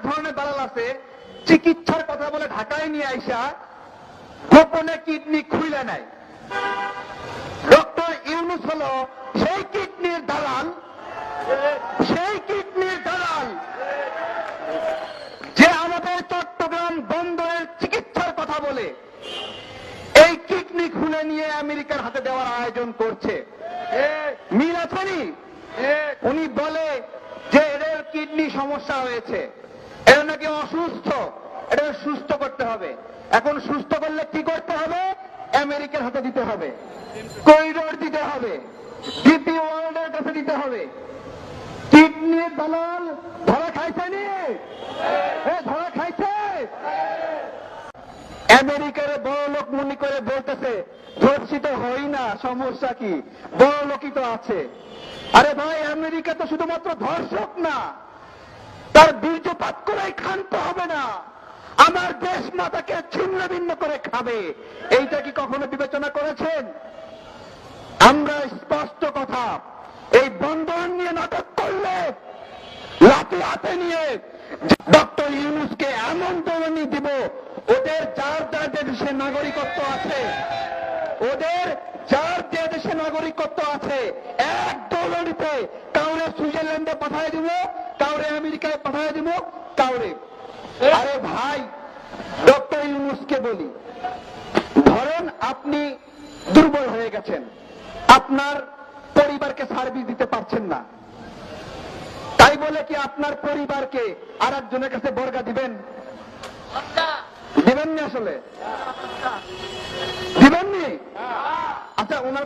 ধরনের দালাল আছে চিকিৎসার কথা বলে ঢাকায় নিয়ে আইসা গোপনে কিডনি খুইলে নেয়। ডক্টর ইউনূস হলো সেই কিডনির দালাল, সেই কিডনির দালাল যে আমাদের চট্টগ্রাম বন্দরের চিকিৎসার কথা বলে এই কিডনি খুলে নিয়ে আমেরিকার হাতে দেওয়ার আয়োজন করছে। মিল আছেনি? উনি বলে যে এদের কিডনি সমস্যা হয়েছে, এরা নাকি অসুস্থ, এটা সুস্থ করতে হবে। এখন সুস্থ করলে কি করতে হবে? আমেরিকার হাতে দিতে হবে, করিডোর দিতে হবে, ডিপি ওয়ার্ল্ডের কাছে দিতে হবে। কিডনির দালাল ধরা খাইছেনি? ধরা খাইছে। আমেরিকার বড় লোক মনে করে বলতেছে ধর্ষিত হই না, সমস্যা কি, বড় লোকই তো আছে। আরে ভাই, আমেরিকা তো শুধুমাত্র ধর্ষক না, তার বীর্যপাত করেই ক্ষান্ত হবে না, আমার দেশ মাতাকে ছিন্ন ভিন্ন করে খাবে। এইটা কি কখনো বিবেচনা করেছেন? আমরা স্পষ্ট কথা, এই বন্দর নিয়ে নাটক করলে লাঠি হাতে নিয়ে ডক্টর ইউনূসকে এমন দৌড়ানি দিব, ওদের যার যার দেশে নাগরিকত্ব আছে, ওদের যার যে দেশে নাগরিকত্ব আছে, এক দৌড়ানিতে কাউরে সুইজারল্যান্ডে পাঠিয়ে দিব, কাউরে আমেরিকায় পাঠিয়ে দিব, কাউরে। আরে ভাই, ডক্টর ইউনূসকে বলি, ধরেন আপনি দুর্বল হয়ে গেছেন, আপনার পরিবারকে সার্ভিস দিতে পারছেন না, তাই বলে কি আপনার পরিবারকে আর একজনের কাছে বর্গা দিবেন? দিবেননি, আসলে দিবেননি। আচ্ছা, ওনার